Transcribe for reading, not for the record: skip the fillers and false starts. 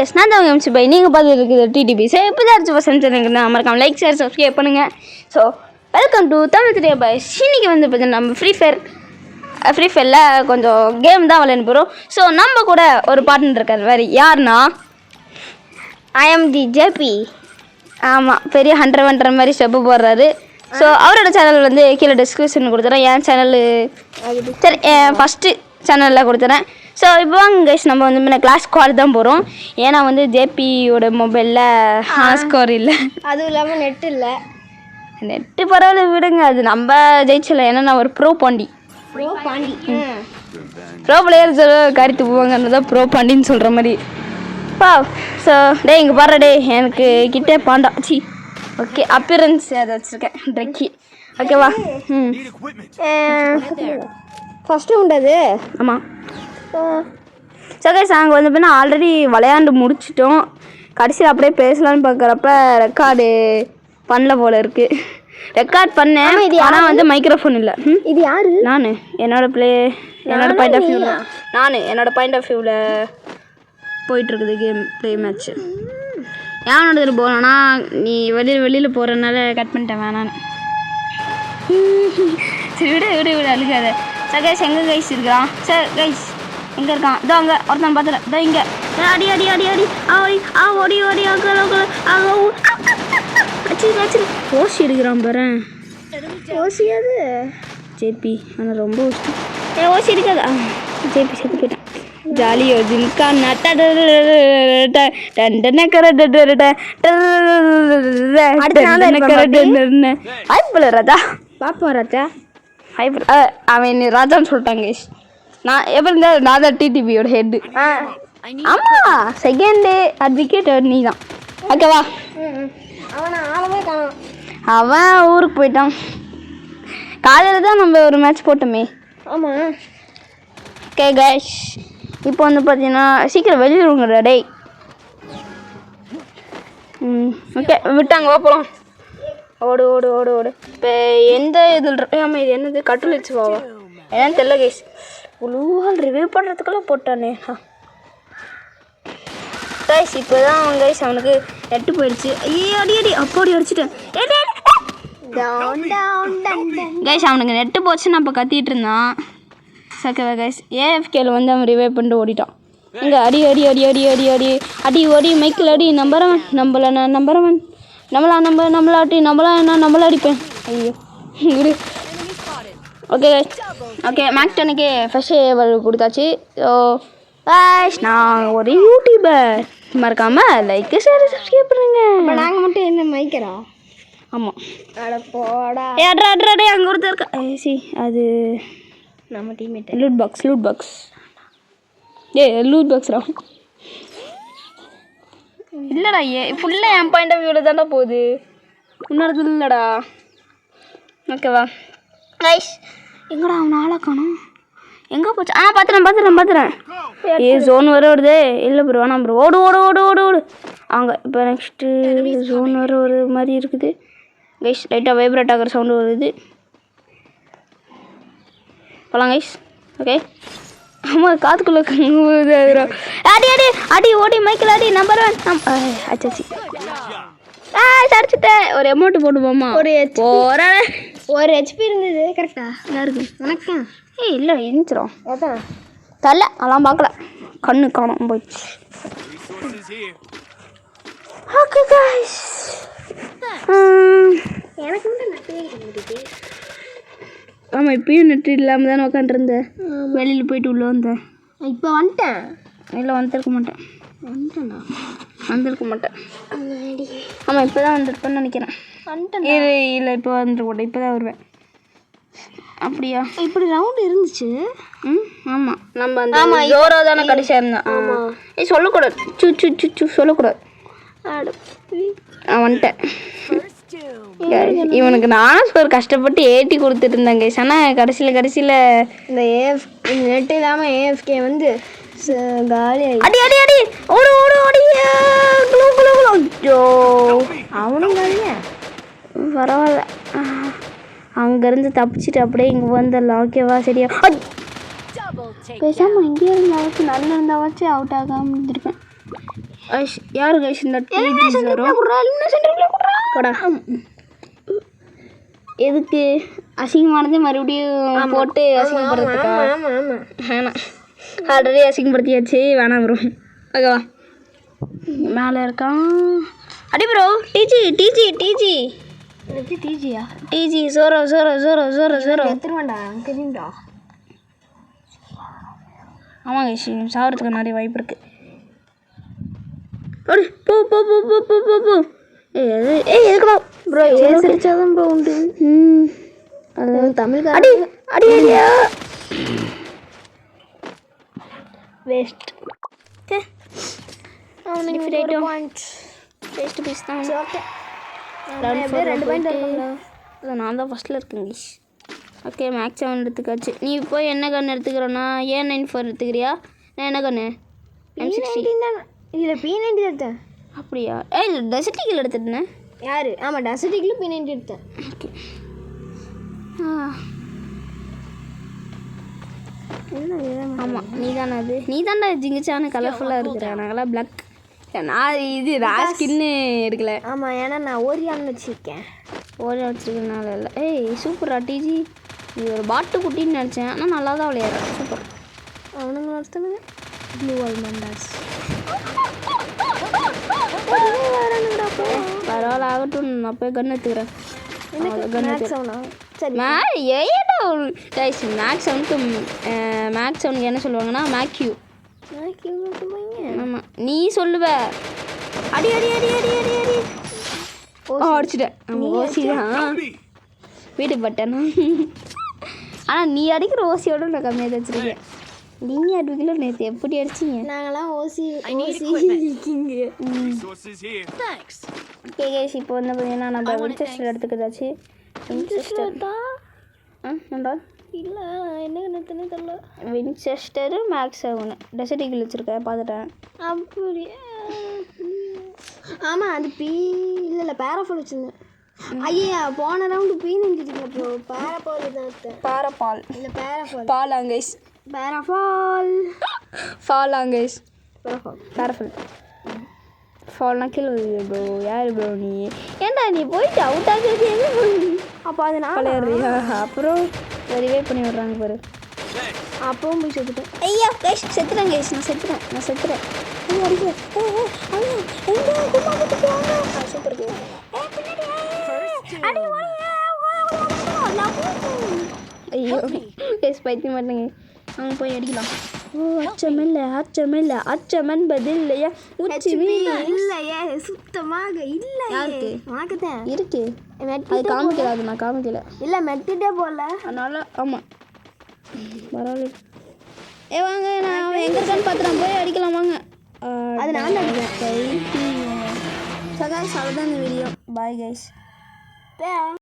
S நான் தான் MC by நீங்கள் பார்த்துட்டு இருக்குது டிடிபி. ஸோ இப்போ தான் அடிச்சு பசங்க நான் மறக்காம லைக் ஷேர் சப்ஸ்கிரைப் பண்ணுங்கள். ஸோ வெல்கம் டு தமிழ் திரைய பாய்ஸ். இன்னைக்கு வந்து பார்த்தீங்கன்னா நம்ம ஃப்ரீ ஃபயரில் கொஞ்சம் கேம் தான் விளையாண்டு போகிறோம். ஸோ நம்ம கூட ஒரு பார்ட்னர் இருக்கார். வேறு யாருன்னா ஐஎம்டி ஜேபி. ஆமாம், பெரிய ஹண்ட்ரட் மாதிரி ஸ்டெப்பு போடுறாரு. ஸோ அவரோட சேனல் வந்து கீழே டிஸ்கிரிப்ஷன் கொடுத்துறேன். என் சேனல் சரி ஃபஸ்ட்டு சேனலில் கொடுத்துறேன். ஸோ இப்போ வாங்க கைஸ், நம்ம வந்து முன்ன கிளாஸ் ஸ்குவாட் தான் போகிறோம். ஏன்னா வந்து ஜேபியோட மொபைலில் ஸ்கோர் இல்லை, அதுவும் இல்லாமல் நெட்டு இல்லை. நெட்டு பரவாயில்ல விடுங்க, அது நம்ம ஜெயிச்சிடலாம். ஏன்னா நான் ஒரு ப்ரோ பாண்டி ப்ரோ பிளேயர் சொல்ல கருத்து போவாங்கன்னு ப்ரோ பாண்டின்னு சொல்கிற மாதிரி பா. ஸோ டே இங்கே பாரு டே, எனக்கு கிட்டே பாண்டா சி ஓகே அப்பியரன்ஸ் அதை வச்சுருக்கேன் ட்ரெக்கி. ஓகேவா? ஃபஸ்ட்டு உண்டது. ஆமாம். ஸோ கைஸ் நாங்கள் வந்து பார்த்தீங்கன்னா ஆல்ரெடி விளையாண்டு முடிச்சிட்டோம். கடைசியில் அப்படியே பேசலான்னு பார்க்குறப்ப ரெக்கார்டு பண்ணல போல் இருக்குது. ரெக்கார்ட் பண்ணேன், ஆனால் வந்து மைக்ரோஃபோன் இல்லை. இது யார்? நான் என்னோட பாயிண்ட் ஆஃப் வியூவில் போயிட்டுருக்குது கேம் ப்ளே மேட்ச்சு. ஏன்னோட போகலன்னா நீ வெளியில் போகிறதுனால கட் பண்ணிட்டேன் வேணான்னு. சரி விடு அழுகாத. சார் கைஸ் எங்கே கைஸ் இருக்கிறான்? சார் கைஸ் எங்கே இருக்கான்? இதோ அங்கே ஒருத்தன் பார்த்துறேன். இதோ இங்கே அடி அடி ஓசி எடுக்கிறான் பாரு. ஓசியாது ஜேபி, ஆனால் ரொம்ப ஓசி எடுக்காதா? ஜேபி செத்து போயிட்டான். ஜாலியோ ஜிம்கா ராஜா பாப்பா ராஜா அவன் ராஜான்னு சொல்லிட்டாங்க. நான் எப்போ இருந்தால் நான் தான் டிடிபியோட ஹெட்டு. ஆமாம், செகண்டு அட்வொகேட் நீ தான். ஓகேவா? அவன் ஊருக்கு போயிட்டான். காலையில் தான் நம்ம ஒரு மேட்ச் போட்டோமே. ஆமாம். ஓகே கைஸ், இப்போ வந்து பார்த்தீங்கன்னா சீக்கிரம் வெளியில் விடுங்கடா டேய். ஓகே விட்டாங்க, வா போகலாம். ஓடு. இப்போ எந்த இதில் ஆமாம், இது என்னது கட்டுல வச்சு போவா என்னன்னு தெரியல கைஸ். உழுவால் ரிவ்யூ பண்ணுறதுக்கெல்லாம் போட்டானே கைஸ். இப்போ தான் கைஸ் அவனுக்கு நெட்டு போயிடுச்சு. ஐயோ அடி அப்போடி அடிச்சிட்டேன் கைஸ். அவனுக்கு நெட்டு போச்சுன்னு அப்போ கத்திட்டு இருந்தான். சக்கவே கைஸ் ஏஎஃப்கேல வந்து அவன் ரிவைவ் பண்ணிட்டு ஓடிட்டான். இங்கே அடி ஓடி மைக்கில் அடி. நம்புறவன் நம்மளா அடிப்பேன். ஐயோ இரு. ஓகே மேக்டனுக்கு ஃபஸ்ட்டு கொடுத்தாச்சு. ஸோ கைஸ் நான் ஒரு யூடியூபர், மறக்காமல் லைக் ஷேர் சப்ஸ்கிரைப் பண்ணுங்க. நாங்கள் மட்டும் என்ன மைக்கிறா? ஆமாம். அட போடா. அட்ரா அங்கே ஒருத்தர் இருக்கா. சி அது நம்ம டீம்மேட். லூட் பாக்ஸ் லூட் பாக்ஸ்ரா. இல்லைடா, ஃபுல்லாக என் பாயிண்ட் ஆஃப் வியூவில் தானே போகுது, இன்னொரு இல்லைடா. ஓகேவா கைஸ்? எங்கடா அவன் ஆளை காணோம், எங்கே போச்சு? பார்த்துறேன். ஜோன் வர வருது. இல்லை ப்ரோ, வேணாம் ப்ரோ. ஓடு அவங்க. இப்போ நெக்ஸ்ட்டு ஜோன் வர ஒரு மாதிரி இருக்குது கைஸ். லைட்டாக வைப்ரேட் ஆகிற சவுண்டு வருது. போகலாம் கைஸ். ஓகே. ஆமாம், காத்துக்குள்ளே அடி ஓடி மைக்கில் அடி. நம்பர் 1 அச்சாச்சி தடிச்சுட்டேன். ஒரு அமௌண்ட்டு போட்டுப்போமா? ஒரு ஹெச்பி இருந்தது. கரெக்டா யாருக்கு? வணக்கம். இல்லை இருந்துச்சிடும். அதான் தரல, அதெல்லாம் பார்க்கல, கண்ணு காணும் போயிடுச்சு. ஓகே கைஸ், எனக்கு மட்டும் நெட்டு. ஆமாம், இப்பயும் நெட்டு இல்லாமல் தானே உட்காந்துருந்தேன். வெளியில் போயிட்டு உள்ளே வந்தேன். இப்போ வந்துட்டேன். இல்லை வந்திருக்க மாட்டேன். ஆமாம், இப்போ தான் வந்திருப்பேன்னு நினைக்கிறேன். இல்லை இப்போ வந்துருக்க மாட்டேன், இப்போ தான் வருவேன். அப்படியா? இப்படி ரவுண்டு இருந்துச்சு. ஆமாம், நம்ம அந்த ஜோரோ தானே கடைசியாக இருந்தேன். சொல்லக்கூடாது, சொல்லக்கூடாது. வந்துட்டேன். இவனுக்கு நானும் ஒரு கஷ்டப்பட்டு ஏற்றி கொடுத்துட்டு இருந்தேன் கைஸ். ஆனால் கடைசியில் இந்த நெட் இல்லாமல் ஏஎஃப்கே வந்து காலி அடி ஓடு அவனும் காலியா? பரவாயில்ல, அங்கேருந்து தப்பிச்சுட்டு அப்படியே இங்கே வந்துடலாம். ஓகேவா? சரியா? பேசாமல் இங்கேயே இருந்தாச்சு, நல்லா இருந்தாச்சு அவுட் ஆகாமல் இருந்திருப்பேன். யாரு கைஸ் இந்த போடா எதுக்கு அசிங்கமானதே மறுபடியும் போட்டு அசிங்கப்படுறதுக்கா வேணாம் ஆல்ரெடி அசிங்கப்படுத்தியாச்சு வேணாம் ப்ரோ ஓகேவா மேலே இருக்கான் அடி ப்ரோ டிஜி டிஜி டிஜி டிஜியா டிஜி ஜோரோ ஜோரோ ஜோரோ ஜோரோ ஜோரோ எடுத்துருவாண்டா தெரியும்டா. ஆமாம் கைஸ் சாவறதுக்கு நிறைய வாய்ப்பு இருக்குது அடி போ போ போ போ போ போ போ ஏய் எதுக்குடா ப்ரோ ஏசிச்சாதான் ப்ரோ உண்டு. அது தமிழ் அடி அடி அடியா வேஸ்ட் அவனுக்கு Defeat ஒரு ஆயிட்டோம். பாயிண்ட். வேஸ்ட் பீஸ் தான் ஓகே Round 2 பாயிண்ட் போயிட்டு- இருக்குங்களா? இல்லை நான் தான் ஃபஸ்ட்டில் இருக்கேன் கைஸ் ஓகே மேக்ஸ் 7 எடுத்துக்காச்சு நீ போய் என்ன கன்று எடுத்துக்கிறோன்னா A94 எடுத்துக்கிறியா நான் என்ன கன்று M60 P19 தானே இதுல P90 எடுத்தேன். அப்படியா இல்லை டெசர்டிக்கல் எடுத்துட்டேன் யாரு ஆமா டெசர்டிக்ல P90 எடுத்தேன். ஓகே என்ன ஆமாம் நீ தானே அது நீ தான்டா ஜிங்கிச்சான கலர்ஃபுல்லாக இருக்கிற நாங்களாம் பிளாக் நான் இது நான் ஸ்கின்னு எடுக்கல ஆமா ஏன்னா நான் ஓரியான்னு வச்சிருக்கேன். ஓட வச்சுருக்கனால இல்லை ஏய் சூப்பரா டிஜி இது ஒரு பாட்டு குட்டின்னு நினச்சேன் ஆனால் நல்லா தான் விளையாடுறேன் சூப்பர் அவனுங்க ஒருத்தனுங்க ப்ளூ அல்மண்டாஸ் பரவாயில்ல ஆகட்டும் நான் போய் கன் எடுத்துக்கிறேன் மேக்ஸ் அவனா சரி ஏடா கைஸ் மேக்ஸ் அவனுக்கு மேக்ஸ் அவனுக்கு என்ன சொல்லுவாங்கன்னா மேக்யூ ஆமாம் நீ சொல்லுவ அடி அடி அடி அடி அடி அடி அடிச்சிட்டேன் நம்ம ஓசி தான் வீட்டுக்கு பட்டேனா ஆனால் நீ அடிக்கிற ஓசியோட நான் கம்மியாக தான் வச்சுருக்கேன் நீங்கள் அடிக்கல நேற்று எப்படி அடிச்சிங்க நாங்களாம் ஓசி ஓகே கேஸ் இப்போ வந்து பார்த்தீங்கன்னா நம்ம வின்செஸ்டர் எடுத்துக்கிறதாச்சு வின்செஸ்டர் ஏண்டா இல்லை என்ன நிறுத்தனே தெரியல. வின்செஸ்டரு மேக்ஸ் 7 டெசர்டிக்கல் வச்சுருக்கேன் பார்த்துட்டேன் அப்படியே ஆமாம் அது இல்லை பேராஃபால் வச்சுருந்தேன். ஐயா போன ரவுண்டு P90 இருக்குல்ல ப்ரோ பேராஃபால் தான் எடுத்தேன். பாரப்பால் இல்லை பேராஃபால் பாலாங்கைஸ் பேராஃபால் ஃபாலாங்கைஸ் பேராஃபால் பேரஃபால் ஃபால்னா கீழே ப்ரோ யார் ப்ரோ நீ ஏன்டா நீ போயிட்டு அவுட் ஆகிறது எங்கே போய் அப்போ அது நான் விளையாடுறியா அப்புறம் ரிவே பண்ணி விட்றாங்க பாரு அப்பவும் போய் செத்துட்டேன். ஐயா கைஸ் செத்துறேன் கைஸ் நான் செத்துறேன் ஐயா அடிக்க சூப்பர் ஐயோ கைஸ் பைத்தியம் மாட்டேங்க அங்கே போய் அடிக்கலாம் ஓ அச்சமில்லை பதில் இல்லையா உச்சி இல்லையே சுத்தமாக இல்லை யாருக்கு? உனக்குதான் இருக்கு அது காமிக்கல அது நான் காமிக்கல இல்லை மெட்டிட்டே போகல அதனால ஆமாம் பரவாயில்ல வாங்க நான் எங்கே இருக்கான்னு பார்த்துறேன் போய் அடிக்கலாம் வாங்க அது நான் தான் அடிக்கிறேன். ஸோ கைஸ் அவ்வளோதான் இந்த வீடியோ பாய் கைஸ்